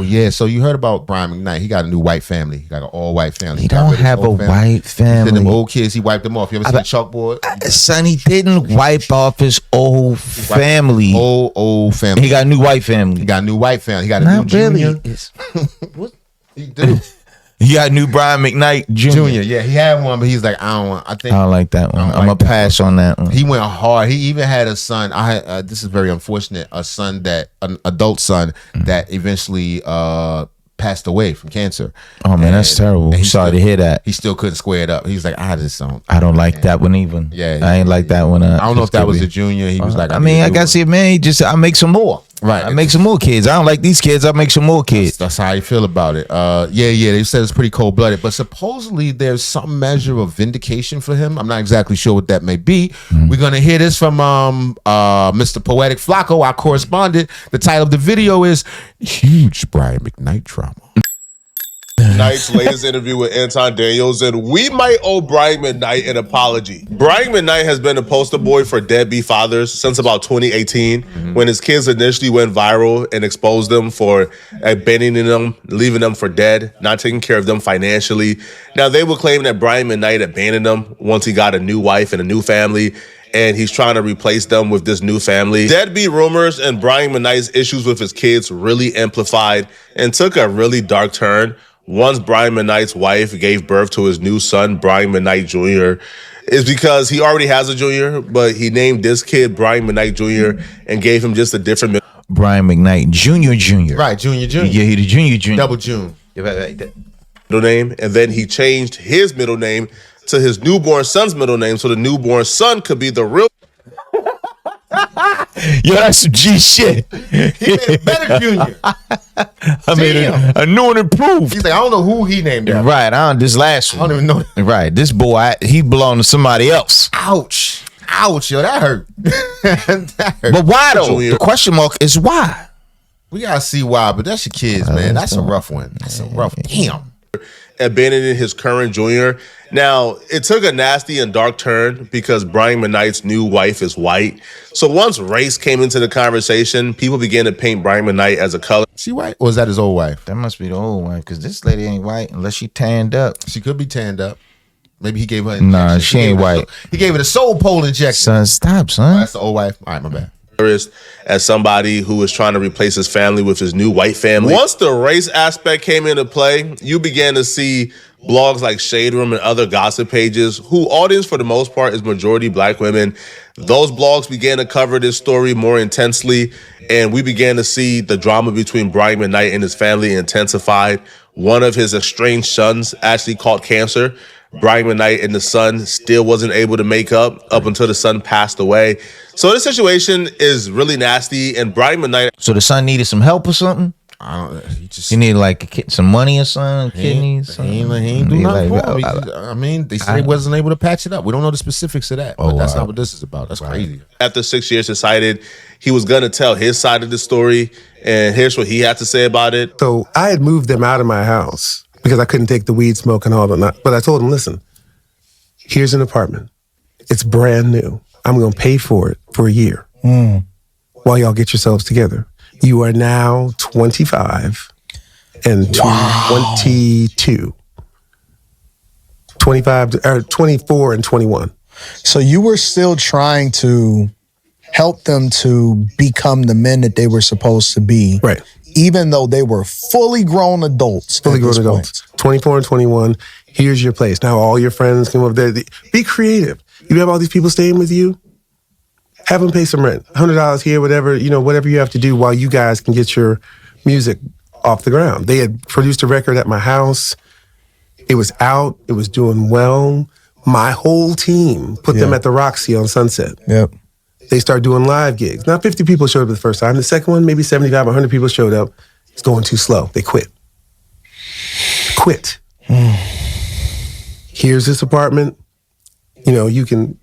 Yeah, so you heard about Brian McKnight. He got a new white family. He got an all-white family. He don't have a white family. He said them old kids, he wiped them off. You ever seen the chalkboard? Son, he didn't wipe off his old family. Old family. He got a new white family. He got a new white family. He got a new junior. What? He do. He got new Brian McKnight Jr. Yeah, he had one, but he's like, I don't like that one. I'm gonna pass on that one. He went hard. He even had a son. This is very unfortunate. An adult son that eventually passed away from cancer. Oh man, that's terrible. Sorry to hear that. He still couldn't square it up. He was like, I don't like that one even. Yeah, I ain't like that one. I don't know if that was the junior. He was like, I guess it, man. I make some more. Right, I make some more kids. I don't like these kids. I make some more kids. That's how you feel about it. Yeah. They said it's pretty cold blooded, but supposedly there's some measure of vindication for him. I'm not exactly sure what that may be. We're gonna hear this from Mr. Poetic Flacco, our correspondent. The title of the video is "Huge Brian McKnight Drama." McKnight's latest interview with Anton Daniels, and we might owe Brian McKnight an apology. Brian McKnight has been a poster boy for deadbeat fathers since about 2018, when his kids initially went viral and exposed them for abandoning them, leaving them for dead, not taking care of them financially. Now, they were claiming that Brian McKnight abandoned them once he got a new wife and a new family, and he's trying to replace them with this new family. Deadbeat rumors and Brian McKnight's issues with his kids really amplified and took a really dark turn once Brian McKnight's wife gave birth to his new son, Brian McKnight Jr., is because he already has a junior, but he named this kid Brian McKnight Jr. and gave him just a different Brian McKnight Jr. Right, Junior. Yeah, he the Junior. Double June. middle name, and then he changed his middle name to his newborn son's middle name, so the newborn son could be the real. Yo, that's some G shit. He made a better junior. I made a new and improved. He's like, I don't know who he named that. Right, this last one. I don't even know. Right, this boy, he belonged to somebody else. Ouch, yo, that hurt. That hurt. But why though? Junior. The question mark is why. We gotta see why, but that's your kids, man. That's a rough one. That's a rough. Damn. Abandoning his current junior. Now, it took a nasty and dark turn because Brian McKnight's new wife is white. So once race came into the conversation, people began to paint Brian McKnight as a color. She white? Or is that his old wife? That must be the old wife, because this lady ain't white unless she tanned up. She could be tanned up. Maybe he gave her Nah, she ain't white. He gave her the soul pole injection. Son, stop, son. Oh, that's the old wife. All right, my bad. As somebody who was trying to replace his family with his new white family. Once the race aspect came into play, you began to see blogs like Shade Room and other gossip pages, whose audience for the most part is majority black women. Those blogs began to cover this story more intensely, and we began to see the drama between Brian McKnight and his family intensified. One of his estranged sons actually caught cancer. Brian McKnight and the son still wasn't able to make up until the son passed away. So this situation is really nasty, and Brian McKnight. So the son needed some help or something? He needed like some money or something, kidneys. He ain't do nothing for him. I mean, they said he wasn't able to patch it up. We don't know the specifics of that, but that's not what this is about. That's crazy. After 6 years, decided he was going to tell his side of the story, and here's what he had to say about it. So I had moved them out of my house because I couldn't take the weed smoke and all that. But I told him, listen, here's an apartment. It's brand new. I'm going to pay for it for a year while y'all get yourselves together. You are now 25 and 22. 24 and 21. So you were still trying to help them to become the men that they were supposed to be. Right. Even though they were fully grown adults. 24 and 21. Here's your place. Now all your friends come up there. Be creative. You have all these people staying with you. Have them pay some rent. $100 here, whatever you have to do while you guys can get your music off the ground. They had produced a record at my house. It was out. It was doing well. My whole team put them at the Roxy on Sunset. Yep. They start doing live gigs. Now 50 people showed up the first time. The second one, maybe 75, 100 people showed up. It's going too slow. They quit. Here's this apartment. You can,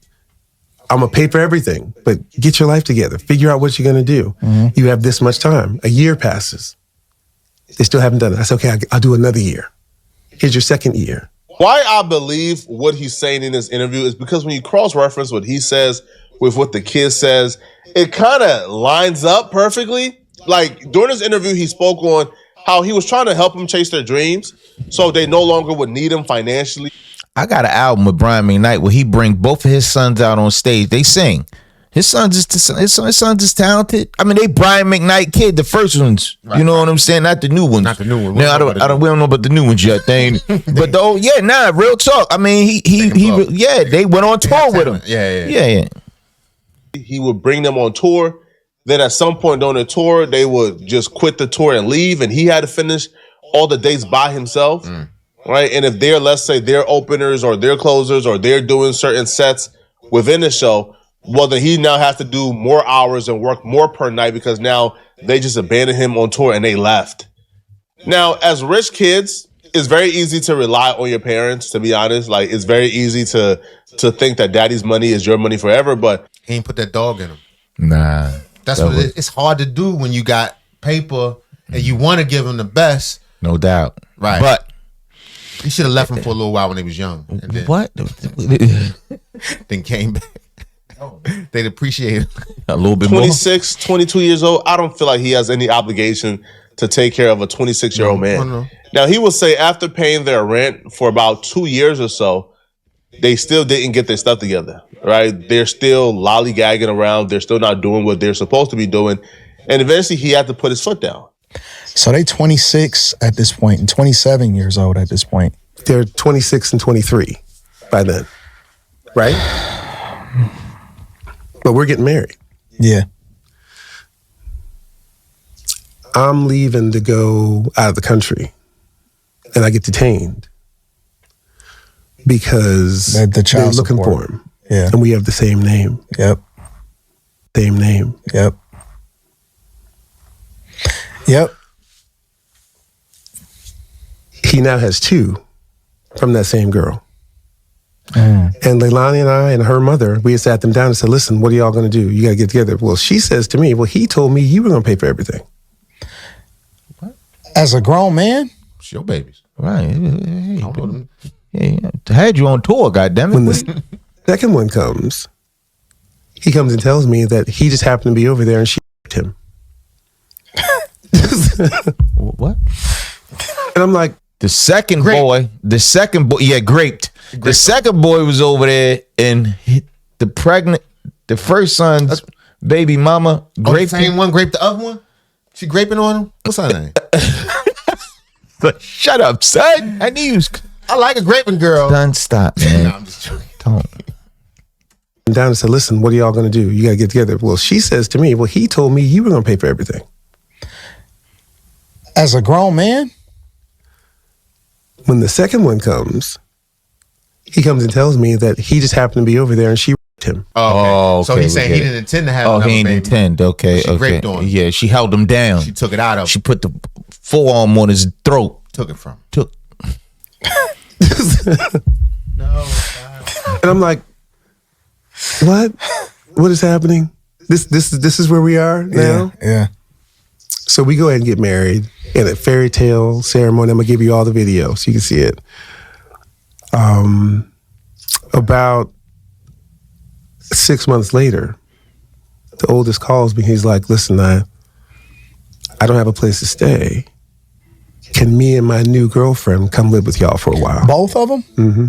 I'm going to pay for everything, but get your life together. Figure out what you're going to do. You have this much time. A year passes. They still haven't done it. I said, okay, I'll do another year. Here's your second year. Why I believe what he's saying in this interview is because when you cross-reference what he says with what the kid says, it kind of lines up perfectly. Like, during this interview, he spoke on how he was trying to help them chase their dreams so they no longer would need him financially. I got an album with Brian McKnight where he bring both of his sons out on stage. They sing. His son's is talented. I mean, they Brian McKnight kid, the first ones. Right, you know what I'm saying? Not the new ones. Not the new one. Now we don't know about the new ones yet. But though, real talk. I mean, they went on tour with him. Yeah. He would bring them on tour. Then at some point during the tour, they would just quit the tour and leave, and he had to finish all the dates by himself. Right? And if they're, let's say, they're openers or they're closers or they're doing certain sets within the show, well, then he now has to do more hours and work more per night because now they just abandoned him on tour and they left. Now, as rich kids, it's very easy to rely on your parents, to be honest. Like, it's very easy to think that daddy's money is your money forever, but he ain't put that dog in him. Nah. That's what it is. It's hard to do when you got paper and you want to give him the best. No doubt. Right. But he should have left him for a little while when he was young. And then, what? Then came back. They'd appreciate it a little bit 26, 22 years old. I don't feel like he has any obligation to take care of a 26-year-old man. No. Now, he will say after paying their rent for about 2 years or so, they still didn't get their stuff together, right? They're still lollygagging around. They're still not doing what they're supposed to be doing. And eventually he had to put his foot down. So they 26 at this point and 27 years old at this point. They're 26 and 23 by then, right? But we're getting married. Yeah. I'm leaving to go out of the country, and I get detained because the child they're looking support. for him. Yeah. And we have the same name. Yep. Same name. Yep. He now has two from that same girl. And Leilani and I and her mother, we had sat them down and said, listen, what are y'all going to do? You got to get together. Well, she says to me, well, he told me you were going to pay for everything. What? As a grown man? It's your babies. Right. Hey, I had you on tour, goddammit. When the second one comes, he comes and tells me that he just happened to be over there and she him. What? And I'm like, the second boy, graped. The second boy was over there and the first son's baby mama graped the same one graped the other one? She graping on him? What's her name? Shut up, son. I like a graping girl. Son, stop, man. No, I'm just joking. Don't. And down and said, listen, what are y'all going to do? You got to get together. Well, she says to me, well, he told me you were going to pay for everything. As a grown man? When the second one comes, he comes and tells me that he just happened to be over there and she him. Oh, okay. So he's saying he didn't intend to have another he baby. didn't intend. Okay, She raped on him. Yeah, she held him down. She took it out of him. She put the forearm on his throat. Took it from him. No. And I'm like, what? What is happening? This is where we are now? Yeah. So we go ahead and get married in a fairy tale ceremony. I'm gonna give you all the video so you can see it. About 6 months later, the oldest calls me. He's like, listen, I don't have a place to stay. Can me and my new girlfriend come live with y'all for a while? Both of them? Mm-hmm.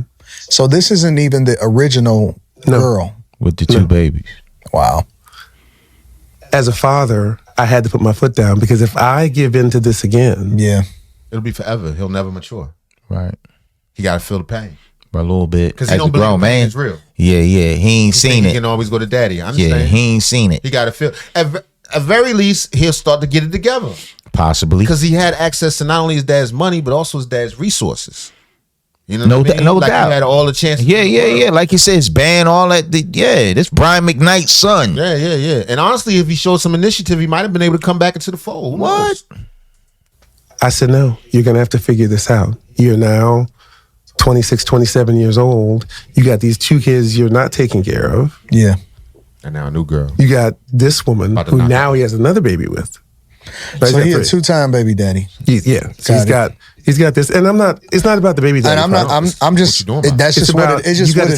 So this isn't even the original girl? With the two babies. Wow. As a father, I had to put my foot down because if I give in to this again, it'll be forever. He'll never mature. Right. He got to feel the pain. A little bit. Because he don't believe the pain is real. Yeah. He ain't seen it. He can always go to daddy. I understand. Yeah, he ain't seen it. He got to feel. At very least, he'll start to get it together. Possibly. Because he had access to not only his dad's money, but also his dad's resources. You know no, what I mean? No like doubt. He had all the chances. Yeah. Like you said, his band, all that. This Brian McKnight's son. Yeah. And honestly, if he showed some initiative, he might have been able to come back into the fold. What? I said, no, you're going to have to figure this out. You're now 26, 27 years old. You got these two kids you're not taking care of. Yeah. And now a new girl. You got this woman who now he has another baby with. So he a 2-time baby daddy. He's got this, and I'm not. It's not about the baby daddy. And I'm just. That's just what it is. Just you got to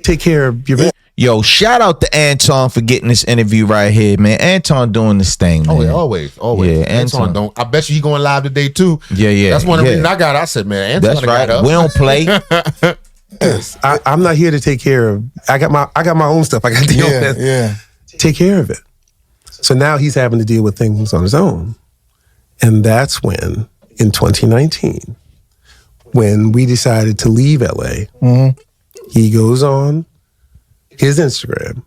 take care of your baby. Yo, shout out to Anton for getting this interview right here, man. Anton doing this thing, man. Oh, yeah, always. Yeah, Anton don't. I bet you he going live today too. Yeah. That's one of the reasons I got. I said, man, Anton. That's right. We don't play. I'm not here to take care of. I got my own stuff. I got to deal with. Yeah. Take care of it. So now he's having to deal with things on his own, and that's when, in 2019, when we decided to leave LA, he goes on his Instagram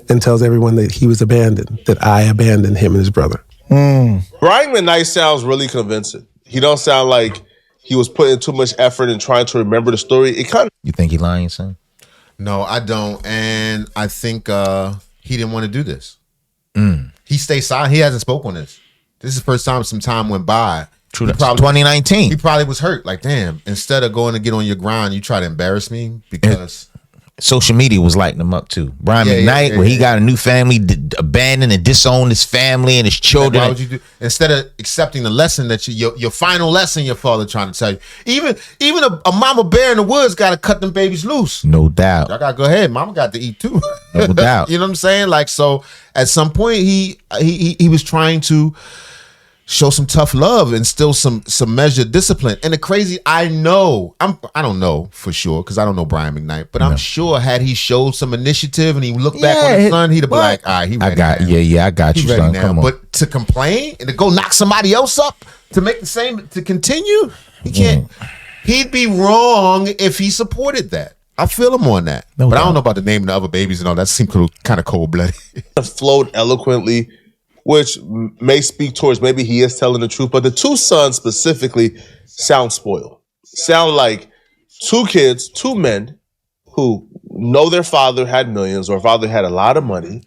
and tells everyone that he was abandoned, that I abandoned him and his brother. Brian McKnight sounds really convincing. He don't sound like he was putting too much effort in trying to remember the story. It kind of. You think he lying, son? No, I don't, and I think he didn't want to do this. He stayed silent. He hasn't spoken on this. This is the first time some time went by. True. 2019. He probably was hurt. Like, damn, instead of going to get on your grind, you try to embarrass me because social media was lighting him up too. Brian McKnight, when he got a new family, abandoned and disowned his family and his children. Why would you do, instead of accepting the lesson that your final lesson your father trying to tell you? Even a mama bear in the woods got to cut them babies loose. No doubt. I got to go ahead. Mama got to eat too. No doubt. You know what I'm saying? Like, so at some point he was trying to show some tough love and still some measured discipline. And the crazy, I don't know for sure because I don't know Brian McKnight, but I'm sure had he showed some initiative and he looked back on his son, he'd have been like, all right, he ready now. I got you, son. Come on. But to complain and to go knock somebody else up to make the same, to continue, he can't. He'd be wrong if he supported that. I feel him on that. I don't know about the name of the other babies and all. That seemed kind of cold-blooded. Flowed eloquently, which may speak towards maybe he is telling the truth, but the two sons specifically sound spoiled. Sound like two kids, two men who know their father had millions or father had a lot of money.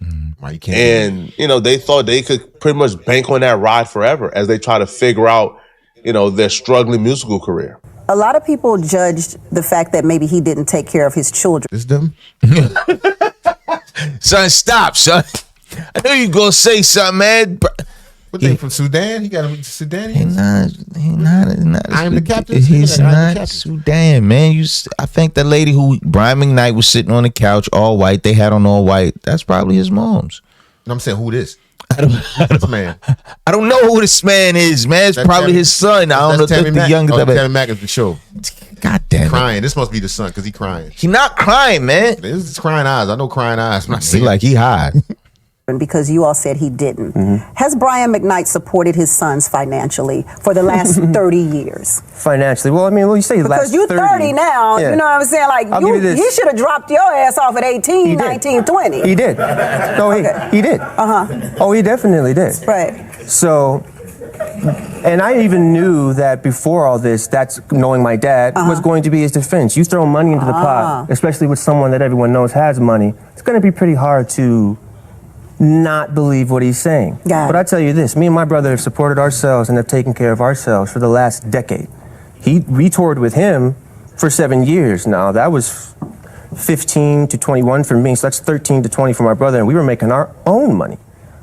And, they thought they could pretty much bank on that ride forever as they try to figure out, their struggling musical career. A lot of people judged the fact that maybe he didn't take care of his children. It's them? Son, stop, son. I knew you gonna say something, man. What they from Sudan? He got him Sudan. He not. I am the captain. He's not Sudan, man. I think the lady who Brian McKnight was sitting on the couch, all white. They had on all white. That's probably his mom's. No, I'm saying who this? I don't know who this man is, man. It's probably his son. I don't know if the youngest. Tammy Mack is the show. God damn it. Crying. This must be the son because he crying. He not crying, man. It's crying eyes. I know crying eyes. When I see he high. Because you all said he didn't. Has Brian McKnight supported his sons financially for the last 30 years? Financially? Well, you say because you're 30 now, you know what I'm saying? Like, he should have dropped your ass off at 18, 19, 20. He did. No, he did. Oh, he definitely did. Right. So, and I even knew that before all this, that's knowing my dad was going to be his defense. You throw money into the pot, especially with someone that everyone knows has money, it's going to be pretty hard to not believe what he's saying. But I tell you this, me and my brother have supported ourselves and have taken care of ourselves for the last decade. We toured with him for 7 years now. That was 15 to 21 for me, so that's 13 to 20 for my brother, and we were making our own money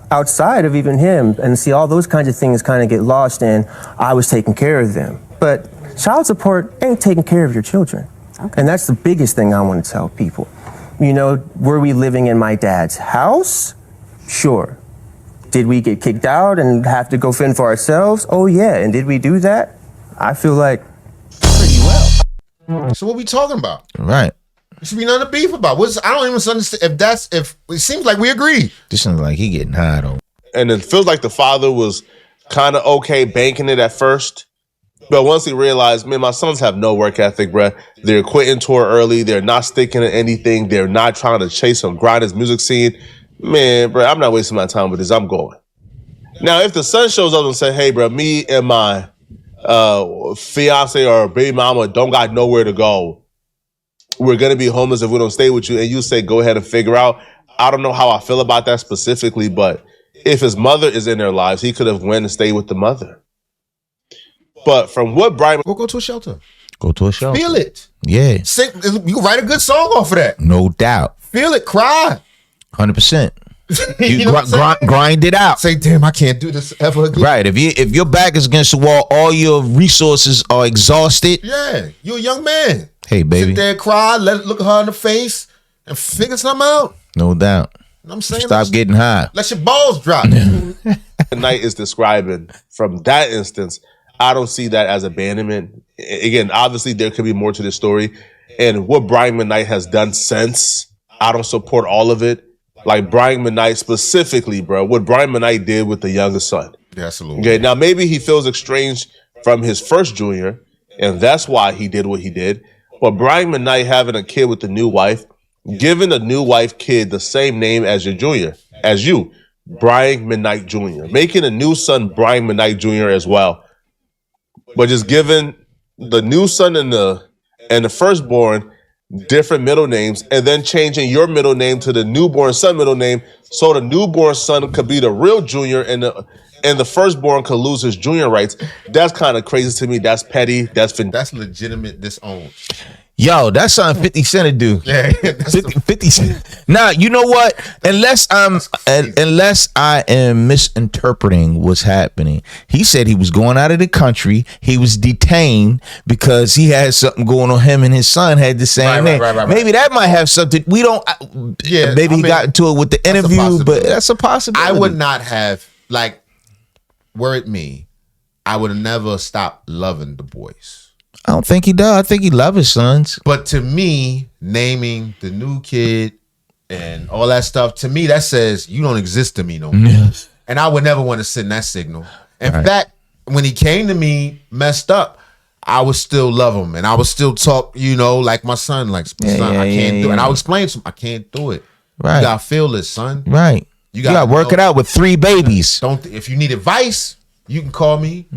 outside of even him. And see, all those kinds of things kind of get lost in, I was taking care of them. But child support ain't taking care of your children. And that's the biggest thing I want to tell people. Were we living in my dad's house? Sure. Did we get kicked out and have to go fend for ourselves? Oh, yeah. And did we do that? I feel like pretty well. So what we talking about? Right. There should be nothing to beef about. I don't even understand if it seems like we agree. This sounds like he getting high though. And it feels like the father was kind of okay banking it at first. But once he realized, man, my sons have no work ethic, bruh. They're quitting tour early. They're not sticking to anything. They're not trying to chase and grind his music scene. Man, bro, I'm not wasting my time with this. I'm going. Now, if the son shows up and say, hey, bro, me and my fiance or baby mama don't got nowhere to go. We're going to be homeless if we don't stay with you. And you say, go ahead and figure out. I don't know how I feel about that specifically, but if his mother is in their lives, he could have went and stayed with the mother. But from what Brian... Go to a shelter. Go to a shelter. Feel it. Yeah. You can write a good song off of that. No doubt. Feel it. Cry. 100%. You know what I'm saying? grind it out. Say, damn, I can't do this ever again. Right. If your back is against the wall, all your resources are exhausted. Yeah, you a young man. Hey, baby. Sit there, cry, look her in the face, and figure something out. No doubt. You know what I'm saying? Stop getting high. Let your balls drop. McKnight is describing from that instance, I don't see that as abandonment. Again, obviously there could be more to this story. And what Brian McKnight has done since, I don't support all of it. Like Brian McKnight specifically, bro, what Brian McKnight did with the youngest son. Absolutely. Okay, now maybe he feels estranged from his first junior, and that's why he did what he did. But Brian McKnight having a kid with the new wife, giving the new wife kid the same name as your junior, as you, Brian McKnight Jr., making a new son Brian McKnight Jr. as well. But just giving the new son and the firstborn different middle names, and then changing your middle name to the newborn son middle name, so the newborn son could be the real junior, and the firstborn could lose his junior rights. That's kind of crazy to me. That's petty. That's legitimate disown. Yo, that's something 50 Cent to do. Yeah, 50 Cent. Now, you know what? Unless I am misinterpreting what's happening, he said he was going out of the country. He was detained because he had something going on. Him and his son had the same name. Right. Maybe that might have something. We don't. Yeah, maybe he got into it with the interview, but that's a possibility. I would not have, like, were it me, I would have never stopped loving the boys. I don't think he does. I think he loves his sons. But to me, naming the new kid and all that stuff, to me, that says you don't exist to me no more. And I would never want to send that signal. In fact, when he came to me messed up, I would still love him. And I would still talk, like my son, I can't do it. And I would explain to him, I can't do it. Right. You got to feel this, son. Right. You got to work it out with 3 babies. If you need advice, you can call me.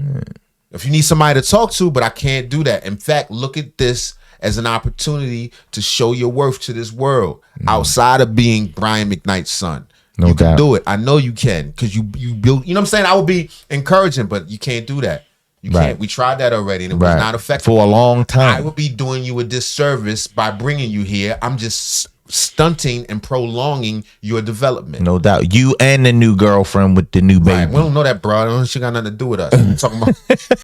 If you need somebody to talk to, but I can't do that. In fact, look at this as an opportunity to show your worth to this world outside of being Brian McKnight's son. You can do it. I know you can, because you build, you know what I'm saying? I would be encouraging, but you can't do that. You can't. We tried that already, and it was not effective. For a long time. I would be doing you a disservice by bringing you here. I'm just stunting and prolonging your development. No doubt. You and the new girlfriend with the new baby. We don't know that, bro. She got nothing to do with us. I'm talking about